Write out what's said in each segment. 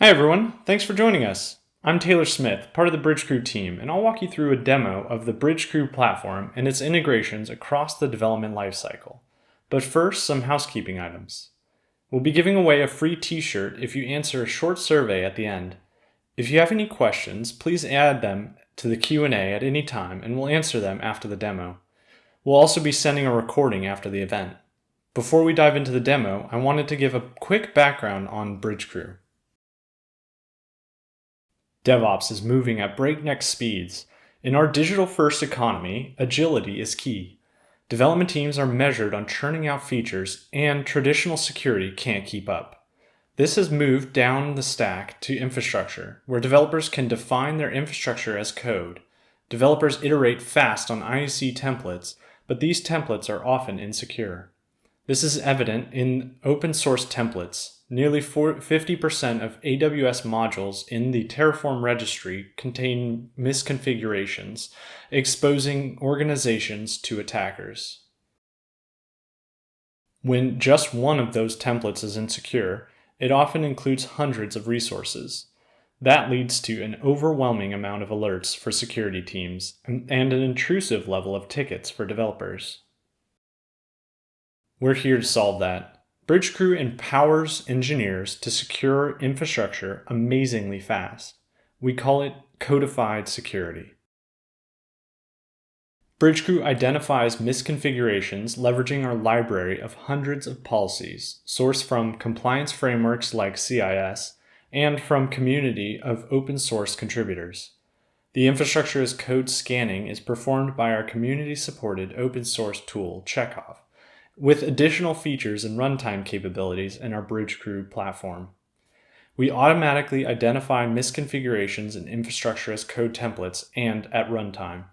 Hi everyone, thanks for joining us. I'm Taylor Smith, part of the Bridgecrew team, and I'll walk you through a demo of the Bridgecrew platform and its integrations across the development lifecycle. But first, some housekeeping items. We'll be giving away a free t-shirt if you answer a short survey at the end. If you have any questions, please add them to the Q&A at any time and we'll answer them after the demo. We'll also be sending a recording after the event. Before we dive into the demo, I wanted to give a quick background on Bridgecrew. DevOps is moving at breakneck speeds. In our digital-first economy, agility is key. Development teams are measured on churning out features, and traditional security can't keep up. This has moved down the stack to infrastructure, where developers can define their infrastructure as code. Developers iterate fast on IEC templates, but these templates are often insecure. This is evident in open source templates. Nearly 50% of AWS modules in the Terraform registry contain misconfigurations, exposing organizations to attackers. When just one of those templates is insecure, it often includes hundreds of resources. That leads to an overwhelming amount of alerts for security teams and an intrusive level of tickets for developers. We're here to solve that. Bridgecrew empowers engineers to secure infrastructure amazingly fast. We call it codified security. Bridgecrew identifies misconfigurations leveraging our library of hundreds of policies, sourced from compliance frameworks like CIS, and from community of open source contributors. The infrastructure as code scanning is performed by our community-supported open source tool, Chekhov, with additional features and runtime capabilities in our Bridgecrew platform. We automatically identify misconfigurations in infrastructure as code templates and at runtime.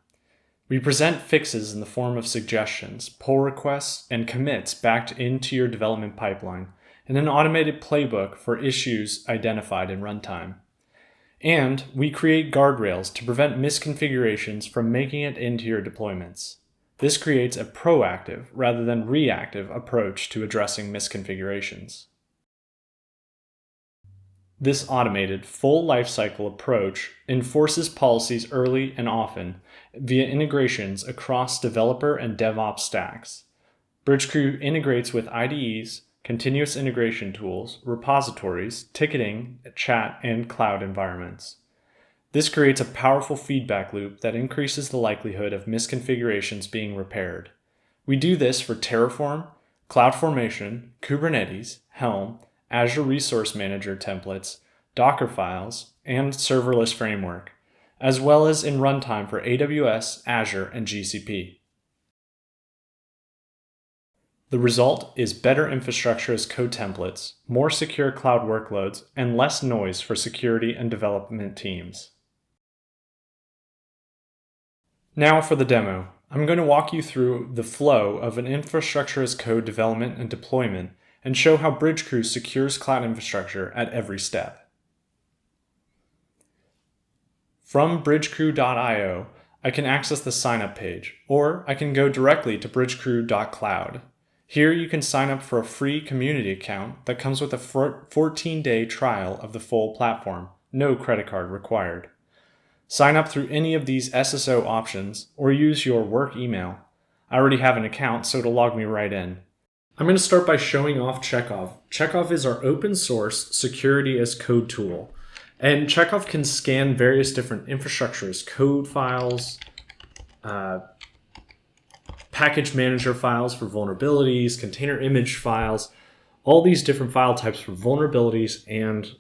We present fixes in the form of suggestions, pull requests, and commits backed into your development pipeline, and an automated playbook for issues identified in runtime. And we create guardrails to prevent misconfigurations from making it into your deployments. This creates a proactive rather than reactive approach to addressing misconfigurations. This automated, full lifecycle approach enforces policies early and often via integrations across developer and DevOps stacks. Bridgecrew integrates with IDEs, continuous integration tools, repositories, ticketing, chat, and cloud environments. This creates a powerful feedback loop that increases the likelihood of misconfigurations being repaired. We do this for Terraform, CloudFormation, Kubernetes, Helm, Azure Resource Manager templates, Docker files, and serverless framework, as well as in runtime for AWS, Azure, and GCP. The result is better infrastructure as code templates, more secure cloud workloads, and less noise for security and development teams. Now for the demo. I'm going to walk you through the flow of an infrastructure as code development and deployment and show how Bridgecrew secures cloud infrastructure at every step. From bridgecrew.io, I can access the sign-up page, or I can go directly to bridgecrew.cloud. Here you can sign up for a free community account that comes with a 14-day trial of the full platform, no credit card required. Sign up through any of these SSO options or use your work email. I already have an account, so it'll log me right in. I'm going to start by showing off Chekhov. Chekhov is our open source security as code tool. And Chekhov can scan various different infrastructure as code files, package manager files for vulnerabilities, container image files, all these different file types for vulnerabilities and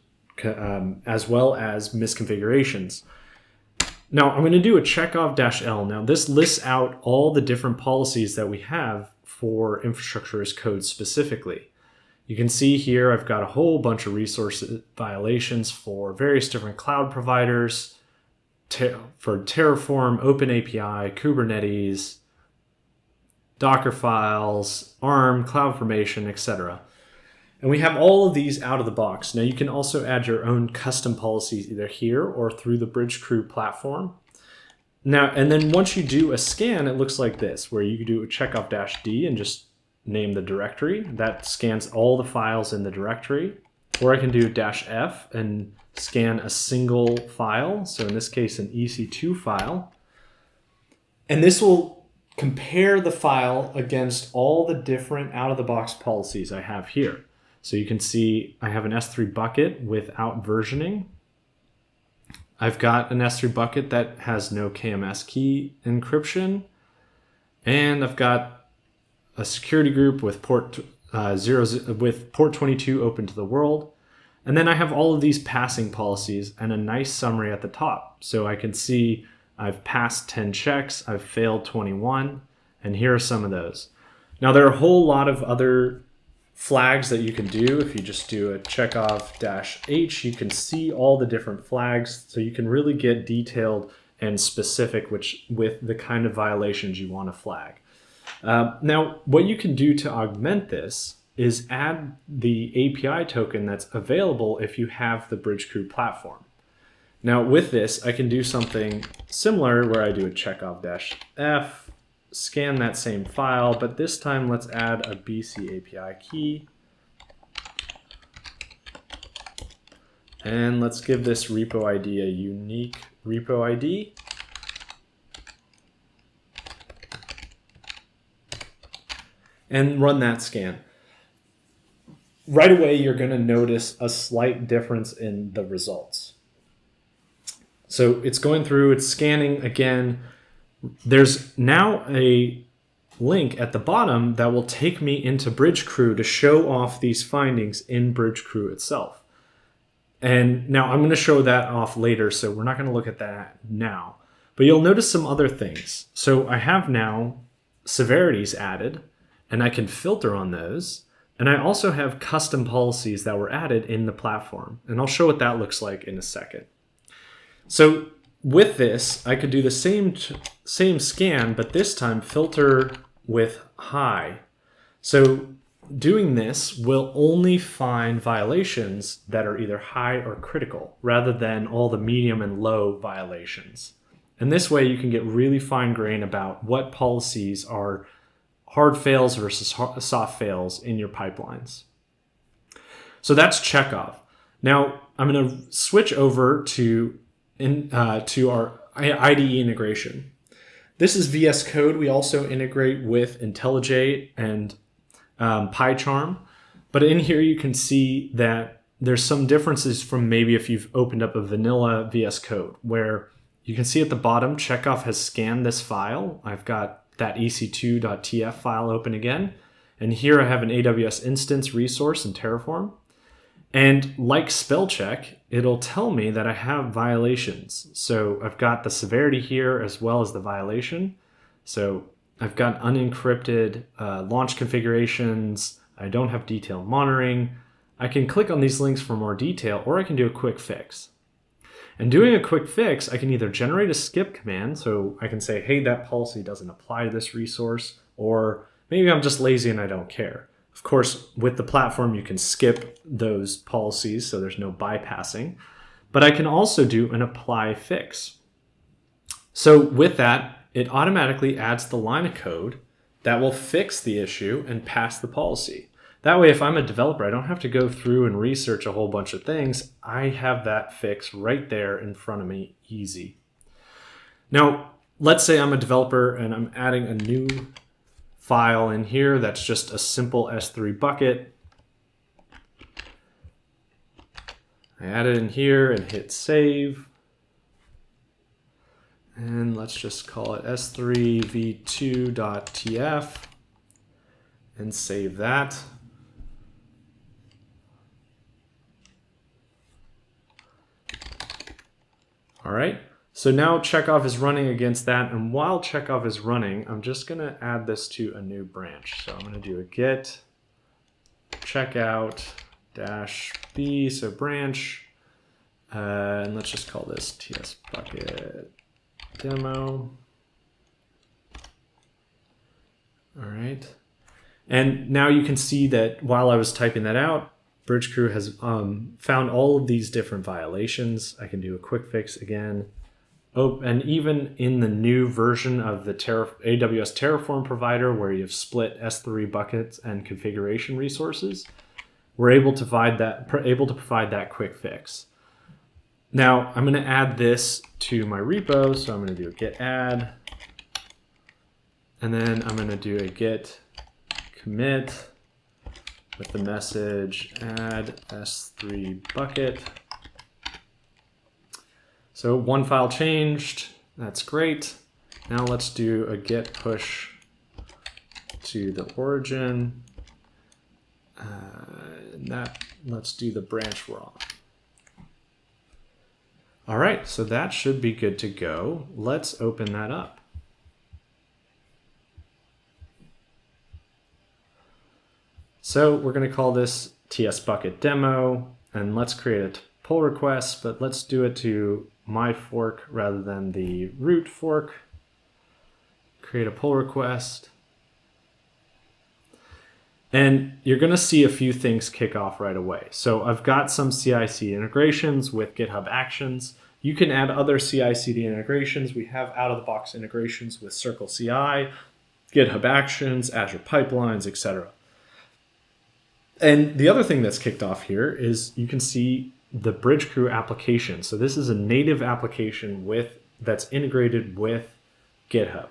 as well as misconfigurations. Now, I'm going to do a Chekhov-L. Now, this lists out all the different policies that we have for infrastructure as code specifically. You can see here I've got a whole bunch of resource violations for various different cloud providers, for Terraform, OpenAPI, Kubernetes, Docker files, ARM, CloudFormation, etc. And we have all of these out of the box. Now you can also add your own custom policies either here or through the Bridgecrew platform. Now, and then once you do a scan, it looks like this, where you can do a Chekhov-D and just name the directory. That scans all the files in the directory. or I can do -F and scan a single file. So in this case, an EC2 file. And this will compare the file against all the different out-of-the-box policies I have here. So you can see I have an S3 bucket without versioning. I've got an S3 bucket that has no KMS key encryption. And I've got a security group with port 22 open to the world. And then I have all of these passing policies and a nice summary at the top. So I can see I've passed 10 checks, I've failed 21, and here are some of those. Now there are a whole lot of other flags that you can do. If you just do a Chekhov-H, you can see all the different flags. So you can really get detailed and specific with the kind of violations you want to flag. Now, what you can do to augment this is add the API token that's available if you have the Bridgecrew platform. Now, with this, I can do something similar where I do a Chekhov-F, scan that same file, but this time let's add a BC API key. And let's give this repo ID a unique repo ID. And run that scan. Right away, you're going to notice a slight difference in the results. So it's going through, it's scanning again. There's now a link at the bottom that will take me into Bridgecrew to show off these findings in Bridgecrew itself. And now I'm going to show that off later, so we're not going to look at that now. But you'll notice some other things. So I have now severities added, and I can filter on those. And I also have custom policies that were added in the platform. And I'll show what that looks like in a second. So with this, I could do the same scan, but this time filter with high. So doing this will only find violations that are either high or critical, rather than all the medium and low violations. And this way you can get really fine grained about what policies are hard fails versus soft fails in your pipelines. So that's Chekhov. Now I'm going to switch over to our IDE integration. This is VS Code. We also integrate with IntelliJ and PyCharm. But in here you can see that there's some differences from maybe if you've opened up a vanilla VS Code, where you can see at the bottom, Chekhov has scanned this file. I've got that ec2.tf file open again. And here I have an AWS instance resource in Terraform. And like spell check, it'll tell me that I have violations. So I've got the severity here as well as the violation. So I've got unencrypted launch configurations. I don't have detailed monitoring. I can click on these links for more detail, or I can do a quick fix. And doing a quick fix, I can either generate a skip command, so I can say, hey, that policy doesn't apply to this resource, or maybe I'm just lazy and I don't care. Of course, with the platform, you can skip those policies, so there's no bypassing. But I can also do an apply fix. So with that, it automatically adds the line of code that will fix the issue and pass the policy. That way, if I'm a developer, I don't have to go through and research a whole bunch of things. I have that fix right there in front of me, easy. Now, let's say I'm a developer and I'm adding a new file in here that's just a simple S3 bucket. I add it in here and hit save. And let's just call it s3v2.tf and save that. All right, so now Chekhov is running against that, and while Chekhov is running, I'm just gonna add this to a new branch. So I'm gonna do a git checkout -b, so branch, and let's just call this ts bucket demo. All right, and now you can see that while I was typing that out, Bridgecrew has found all of these different violations. I can do a quick fix again. Oh, and even in the new version of the AWS Terraform provider, where you've split S3 buckets and configuration resources, we're able to provide that quick fix. Now I'm going to add this to my repo, so I'm going to do a git add, and then I'm going to do a git commit with the message add s3 bucket. So one file changed, that's great. Now let's do a git push to the origin. Let's do the branch we're on. All right, so that should be good to go. Let's open that up. So we're going to call this TS bucket demo, and let's create a pull request, but let's do it to my fork rather than the root fork. Create a pull request. And you're going to see a few things kick off right away. So I've got some CI/CD integrations with GitHub Actions. You can add other CI/CD integrations. We have out-of-the-box integrations with Circle CI, GitHub Actions, Azure Pipelines, etc. And the other thing that's kicked off here is you can see the Bridgecrew application. So this is a native application that's integrated with GitHub.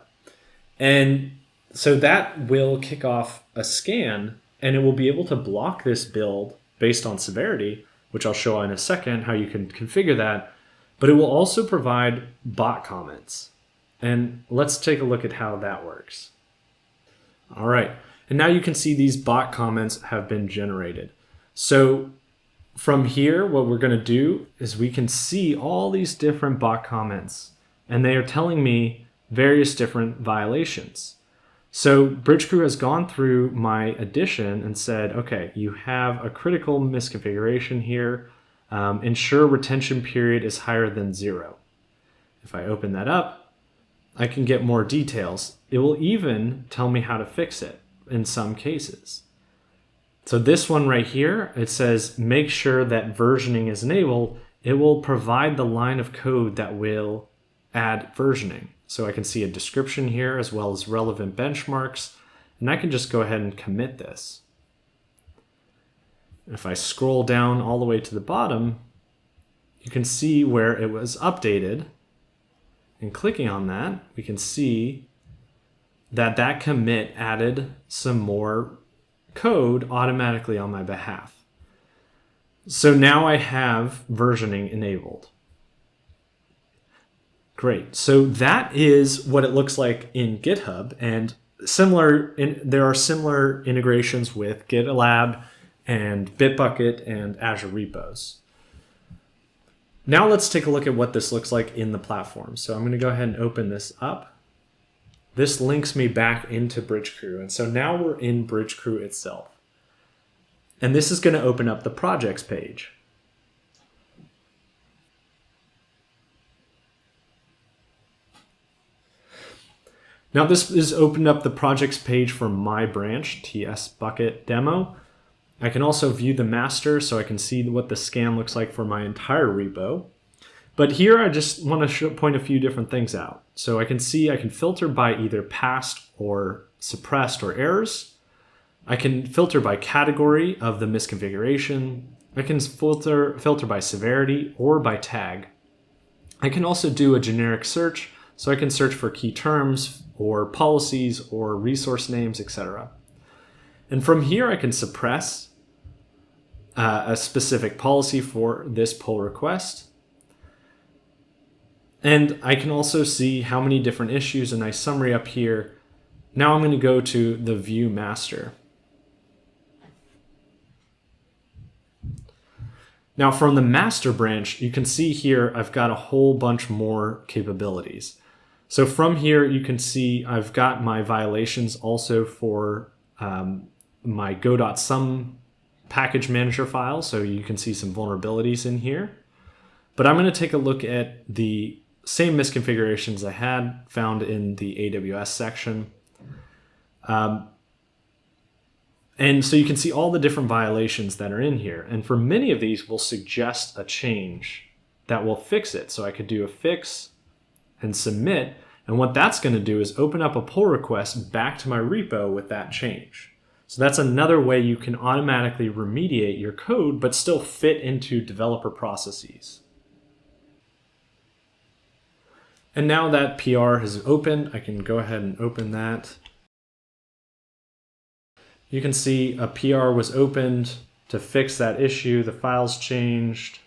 And so that will kick off a scan, and it will be able to block this build based on severity, which I'll show in a second how you can configure that. But it will also provide bot comments. And let's take a look at how that works. All right, and now you can see these bot comments have been generated. So from here, what we're going to do is we can see all these different bot comments, and they are telling me various different violations. So Bridgecrew has gone through my addition and said, okay, you have a critical misconfiguration here. Ensure retention period is higher than 0. If I open that up, I can get more details. It will even tell me how to fix it in some cases. So this one right here, it says, make sure that versioning is enabled. It will provide the line of code that will add versioning. So I can see a description here as well as relevant benchmarks, and I can just go ahead and commit this. If I scroll down all the way to the bottom, you can see where it was updated, and clicking on that, we can see that that commit added some more code automatically on my behalf. So now I have versioning enabled. Great. So that is what it looks like in GitHub, and there are similar integrations with GitLab and Bitbucket and Azure repos. Now let's take a look at what this looks like in the platform. So I'm going to go ahead and open this up. This links me back into Bridgecrew, and so now we're in Bridgecrew itself. And this is going to open up the projects page. Now this is opened up the projects page for my branch, TS bucket demo. I can also view the master so I can see what the scan looks like for my entire repo. But here I just want to point a few different things out. So I can see I can filter by either passed or suppressed or errors. I can filter by category of the misconfiguration. I can filter by severity or by tag. I can also do a generic search, so I can search for key terms or policies or resource names, etc. And from here I can suppress a specific policy for this pull request. And I can also see how many different issues, a nice summary up here. Now I'm going to go to the view master. Now from the master branch, you can see here I've got a whole bunch more capabilities. So from here you can see I've got my violations also for my go.sum package manager file, so you can see some vulnerabilities in here. But I'm going to take a look at the same misconfigurations I had found in the AWS section. And so you can see all the different violations that are in here. And for many of these, we'll suggest a change that will fix it. So I could do a fix and submit. And what that's going to do is open up a pull request back to my repo with that change. So that's another way you can automatically remediate your code, but still fit into developer processes. And now that PR has opened, I can go ahead and open that. You can see a PR was opened to fix that issue. The file's changed.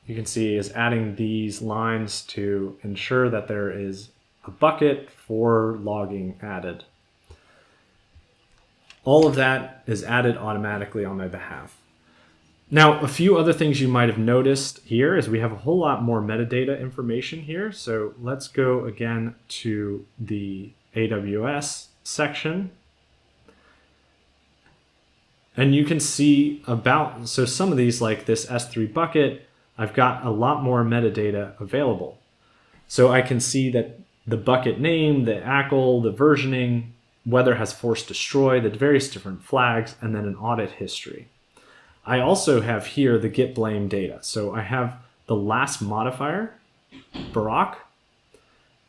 You can see is adding these lines to ensure that there is a bucket for logging added. All of that is added automatically on my behalf. Now, a few other things you might have noticed here is we have a whole lot more metadata information here. So let's go again to the AWS section. And you can see about, so some of these like this S3 bucket, I've got a lot more metadata available. So I can see that the bucket name, the ACL, the versioning, whether has force destroy, the various different flags, and then an audit history. I also have here the git blame data. So I have the last modifier, Barack,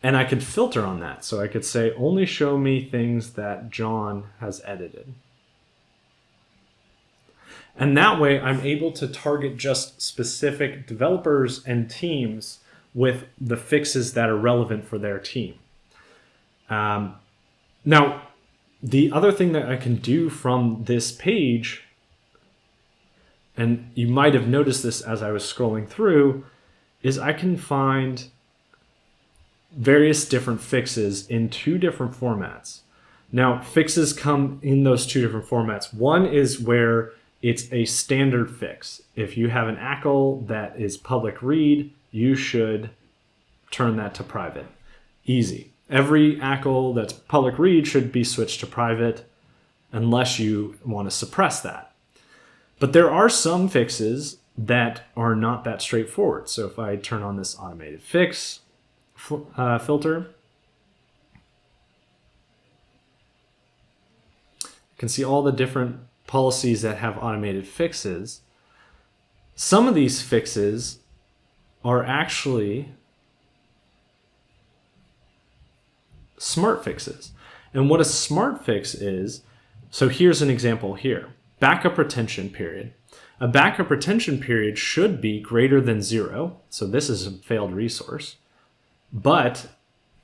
and I could filter on that. So I could say only show me things that John has edited. And that way I'm able to target just specific developers and teams with the fixes that are relevant for their team. Now, the other thing that I can do from this page, and you might have noticed this as I was scrolling through, is I can find various different fixes in two different formats. Now, fixes come in those two different formats. One is where it's a standard fix. If you have an ACL that is public read, you should turn that to private. Easy. Every ACL that's public read should be switched to private unless you want to suppress that. But there are some fixes that are not that straightforward. So if I turn on this automated fix filter, you can see all the different policies that have automated fixes. Some of these fixes are actually smart fixes. And what a smart fix is, so here's an example here. Backup retention period. A backup retention period should be greater than 0. So this is a failed resource. But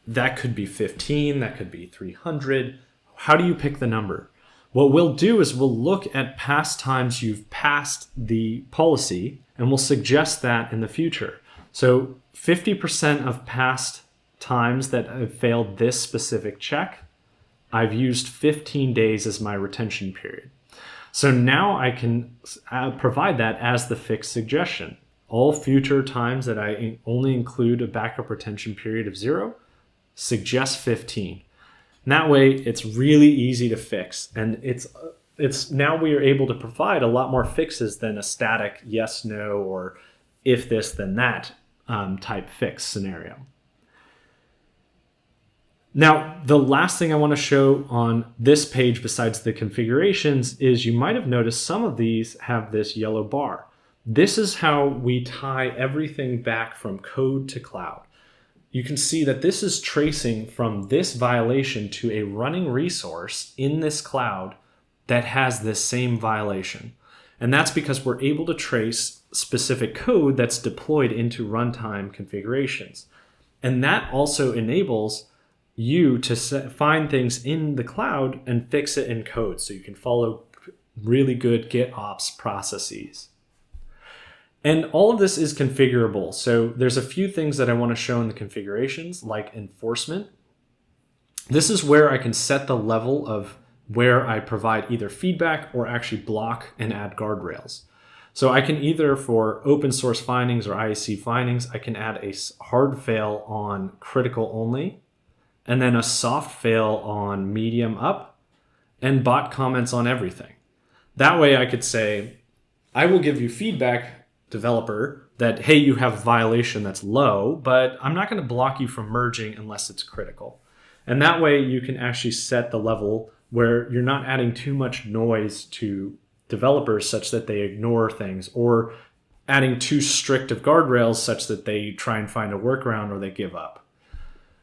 that could be 15, that could be 300. How do you pick the number? What we'll do is we'll look at past times you've passed the policy, and we'll suggest that in the future. So 50% of past times that I've failed this specific check, I've used 15 days as my retention period. So now I can provide that as the fixed suggestion. All future times that I only include a backup retention period of 0, suggest 15. And that way it's really easy to fix. And it's now we are able to provide a lot more fixes than a static yes, no, or if this, then that type fix scenario. Now, the last thing I want to show on this page besides the configurations is you might have noticed some of these have this yellow bar. This is how we tie everything back from code to cloud. You can see that this is tracing from this violation to a running resource in this cloud that has this same violation. And that's because we're able to trace specific code that's deployed into runtime configurations. And that also enables you to find things in the cloud and fix it in code so you can follow really good GitOps processes. And all of this is configurable. So there's a few things that I want to show in the configurations, like enforcement. This is where I can set the level of where I provide either feedback or actually block and add guardrails. So I can either, for open source findings or IAC findings, I can add a hard fail on critical only, and then a soft fail on medium up, and bot comments on everything. That way I could say, I will give you feedback, developer, that, hey, you have a violation that's low, but I'm not going to block you from merging unless it's critical. And that way you can actually set the level where you're not adding too much noise to developers such that they ignore things, or adding too strict of guardrails such that they try and find a workaround or they give up.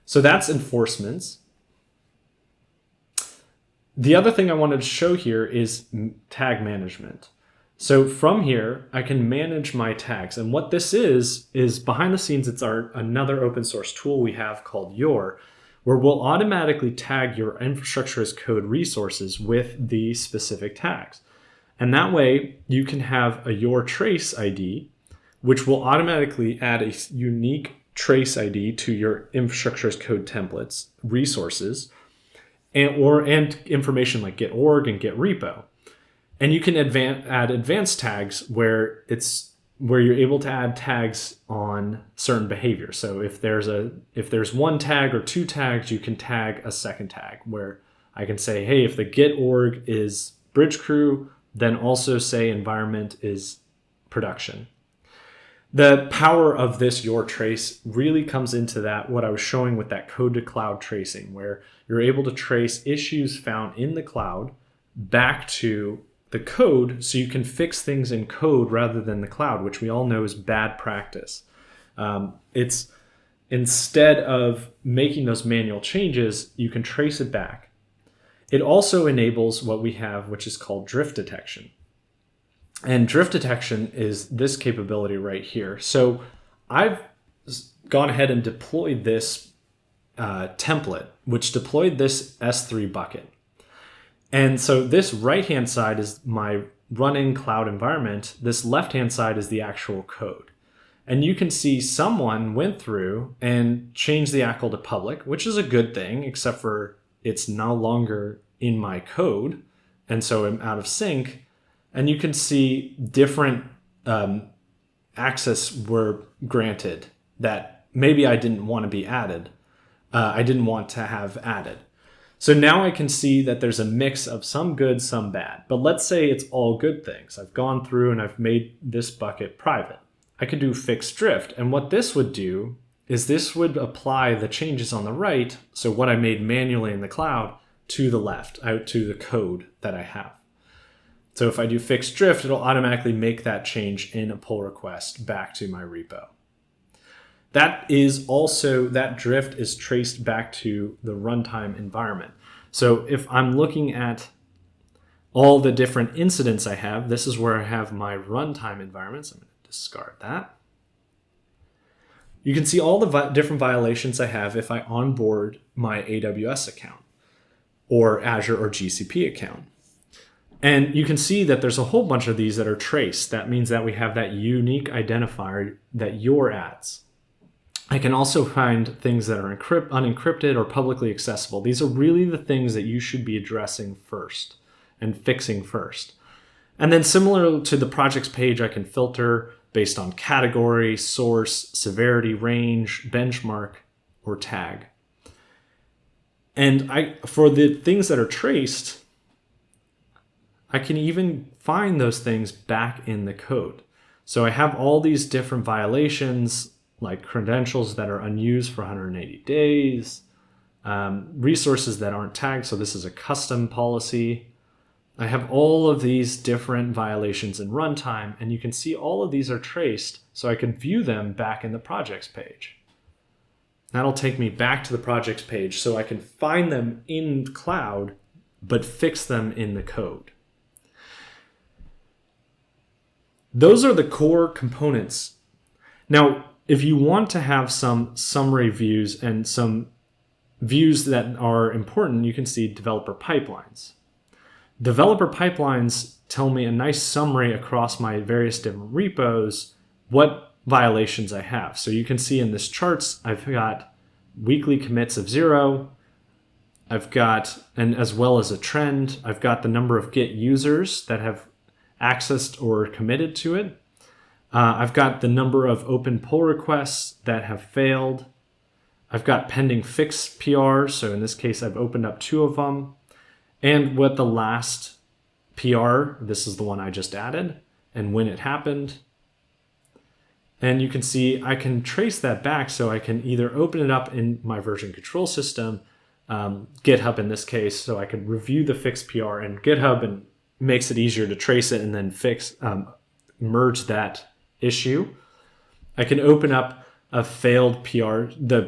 So that's enforcements. The other thing I wanted to show here is tag management. So from here, I can manage my tags. And what this is behind the scenes, it's another open source tool we have called Your, where we'll automatically tag your infrastructure as code resources with the specific tags. And that way you can have a Your trace ID, which will automatically add a unique trace ID to your infrastructure as code templates, resources, and information like get org and get repo. And you can add advanced tags where you're able to add tags on certain behavior. So if there's one tag or two tags, you can tag a second tag where I can say, hey, if the get org is Bridgecrew, then also say environment is production. The power of this Your trace really comes into that, what I was showing with that code to cloud tracing, where you're able to trace issues found in the cloud back to the code so you can fix things in code rather than the cloud, which we all know is bad practice. It's instead of making those manual changes, you can trace it back. It also enables what we have, which is called drift detection. And drift detection is this capability right here. So I've gone ahead and deployed this template, which deployed this S3 bucket. And so this right-hand side is my running cloud environment. This left-hand side is the actual code. And you can see someone went through and changed the ACL to public, which is a good thing, except for it's no longer in my code. And so I'm out of sync. And you can see different access were granted that maybe I didn't want to be added. I didn't want to have added. So now I can see that there's a mix of some good, some bad. But let's say it's all good things. I've gone through and I've made this bucket private. I could do fix drift. And what this would do is this would apply the changes on the right, so what I made manually in the cloud, to the left, out to the code that I have. So if I do fix drift, it'll automatically make that change in a pull request back to my repo. That drift is traced back to the runtime environment. So if I'm looking at all the different incidents I have, this is where I have my runtime environments. I'm going to discard that. You can see all the different violations I have if I onboard my AWS account or Azure or GCP account. And you can see that there's a whole bunch of these that are traced. That means that we have that unique identifier that Your adds. I can also find things that are unencrypted or publicly accessible. These are really the things that you should be addressing first and fixing first. And then similar to the projects page, I can filter based on category, source, severity, range, benchmark, or tag. And for the things that are traced, I can even find those things back in the code. So I have all these different violations, like credentials that are unused for 180 days, resources that aren't tagged, so this is a custom policy. I have all of these different violations in runtime, and you can see all of these are traced, so I can view them back in the projects page. That'll take me back to the projects page so I can find them in cloud, but fix them in the code. Those are the core components. Now, if you want to have some summary views and some views that are important, you can see developer pipelines. Developer pipelines tell me a nice summary across my various different repos, what violations I have. So you can see in this charts, I've got weekly commits of 0. I've got, and as well as a trend, I've got the number of Git users that have accessed or committed to it. I've got the number of open pull requests that have failed. I've got pending fix PRs. So in this case, I've opened up 2 of them. And what the last PR, this is the one I just added, and when it happened. And you can see I can trace that back, so I can either open it up in my version control system, GitHub in this case, so I can review the fix PR, and GitHub makes it easier to trace it and then merge that issue. I can open up of the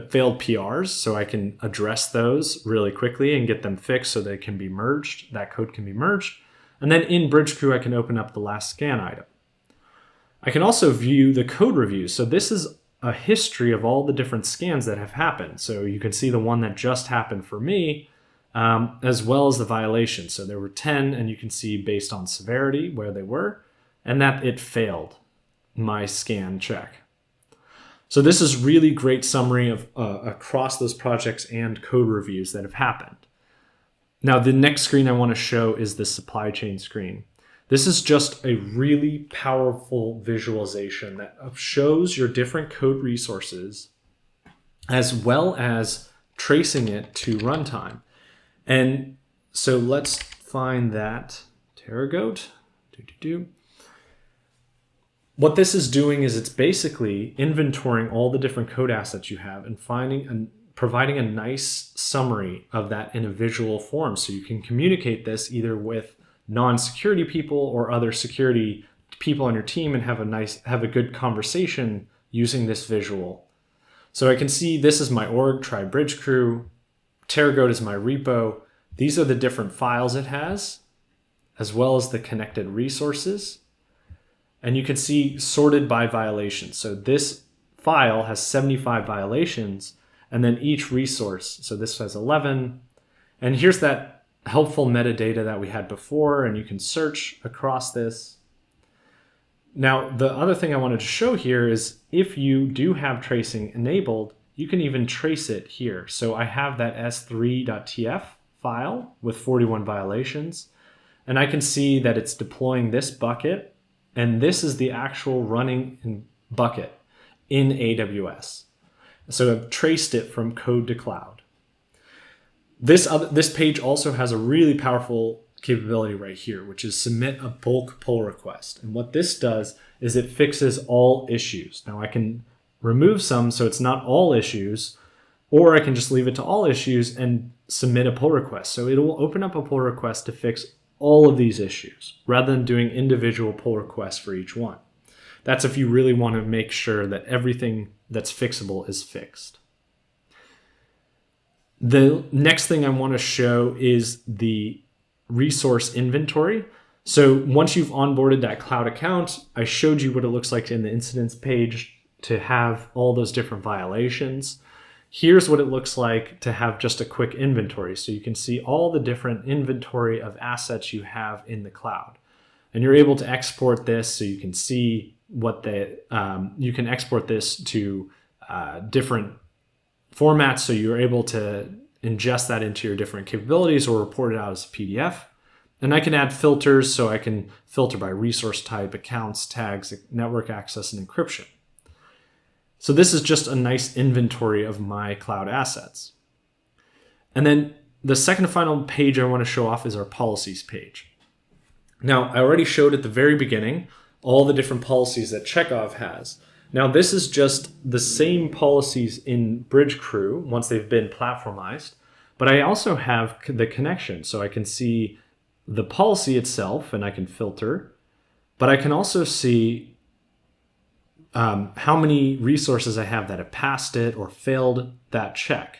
failed PRs, so I can address those really quickly and get them fixed so they can be merged. That code can be merged. And then in Bridgecrew, I can open up the last scan item. I can also view the code reviews. So this is a history of all the different scans that have happened. So you can see the one that just happened for me, as well as the violations. So there were 10, and you can see based on severity where they were, and that it failed my scan check. So this is really great summary of across those projects and code reviews that have happened. Now the next screen I want to show is the supply chain screen. This is just a really powerful visualization that shows your different code resources as well as tracing it to runtime. And so let's find that TerraGoat. What this is doing is it's basically inventorying all the different code assets you have and providing a nice summary of that in a visual form. So you can communicate this either with non-security people or other security people on your team and have a good conversation using this visual. So I can see this is my org, try Bridgecrew, TerraGoat is my repo. These are the different files it has, as well as the connected resources. And you can see sorted by violation. So this file has 75 violations, and then each resource. So this has 11. And here's that helpful metadata that we had before, and you can search across this. Now, the other thing I wanted to show here is if you do have tracing enabled, you can even trace it here. So I have that s3.tf file with 41 violations, and I can see that it's deploying this bucket. And this is the actual running bucket in AWS. So I've traced it from code to cloud. This page also has a really powerful capability right here, which is submit a bulk pull request. And what this does is it fixes all issues. Now I can remove some so it's not all issues, or I can just leave it to all issues and submit a pull request. So it will open up a pull request to fix all of these issues rather than doing individual pull requests for each one. That's if you really want to make sure that everything that's fixable is fixed. The next thing I want to show is the resource inventory. So once you've onboarded that cloud account, I showed you what it looks like in the incidents page to have all those different violations. Here's what it looks like to have just a quick inventory. So you can see all the different inventory of assets you have in the cloud. And you're able to export this so you can see what you can export this to different formats. So you're able to ingest that into your different capabilities or report it out as a PDF. And I can add filters, so I can filter by resource type, accounts, tags, network access, and encryption. So this is just a nice inventory of my cloud assets. And then the second and final page I want to show off is our policies page. Now, I already showed at the very beginning all the different policies that Chekhov has. Now, this is just the same policies in Bridgecrew once they've been platformized, but I also have the connection. So I can see the policy itself and I can filter, but I can also see how many resources I have that have passed it or failed that check.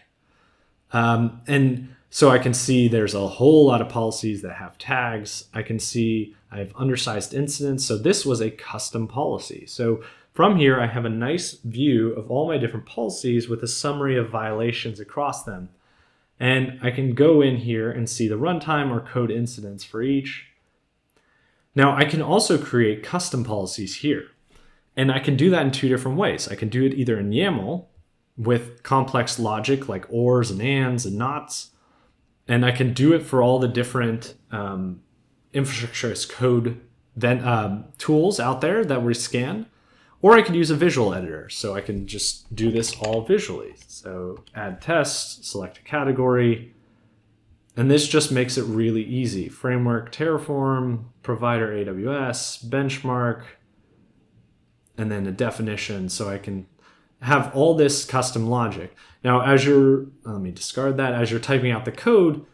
And so I can see there's a whole lot of policies that have tags. I can see I have undersized incidents. So this was a custom policy. So from here, I have a nice view of all my different policies with a summary of violations across them. And I can go in here and see the runtime or code incidents for each. Now I can also create custom policies here. And I can do that in two different ways. I can do it either in YAML with complex logic like ors and ands and nots. And I can do it for all the different infrastructure as code tools out there that we scan. Or I could use a visual editor. So I can just do this all visually. So add tests, select a category. And this just makes it really easy. Framework, Terraform, provider, AWS, benchmark, and then a definition, so I can have all this custom logic. Now, as you're, let me discard that, as you're typing out the code,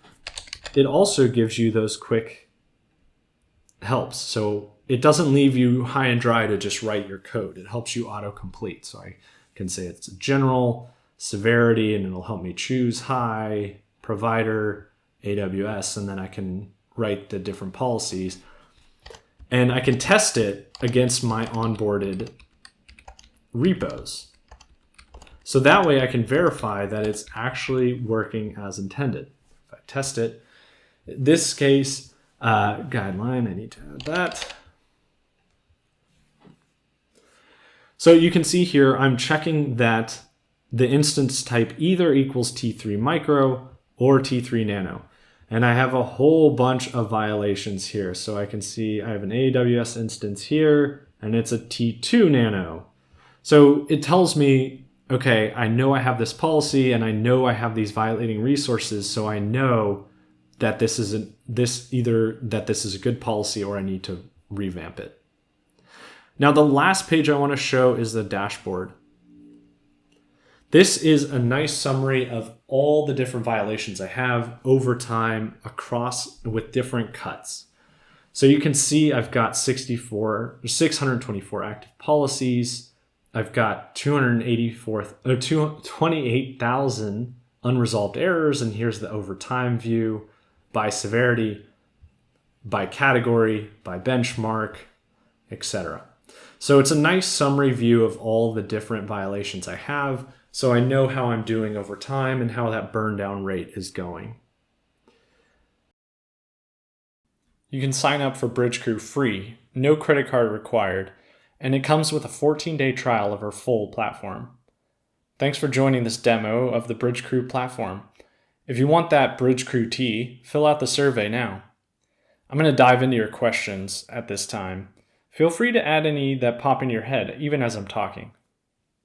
it also gives you those quick helps. So it doesn't leave you high and dry to just write your code. It helps you autocomplete. So I can say it's general, severity, and it'll help me choose high, provider, AWS, and then I can write the different policies. And I can test it against my onboarded repos. So that way I can verify that it's actually working as intended. If I test it, in this case, guideline, I need to add that. So you can see here, I'm checking that the instance type either equals T3 micro or T3 nano. And I have a whole bunch of violations here. So I can see I have an AWS instance here, and it's a T2 nano. So it tells me, okay, I know I have this policy and I know I have these violating resources. So I know that this is a good policy or I need to revamp it. Now, the last page I want to show is the dashboard. This is a nice summary of all the different violations I have over time across with different cuts. So you can see I've got 624 active policies. I've got 28,000 unresolved errors. And here's the over time view by severity, by category, by benchmark, etc. So it's a nice summary view of all the different violations I have. So I know how I'm doing over time and how that burn down rate is going. You can sign up for Bridgecrew free, no credit card required, and it comes with a 14-day trial of our full platform. Thanks for joining this demo of the Bridgecrew platform. If you want that Bridgecrew tea, fill out the survey now. I'm going to dive into your questions at this time. Feel free to add any that pop in your head, even as I'm talking.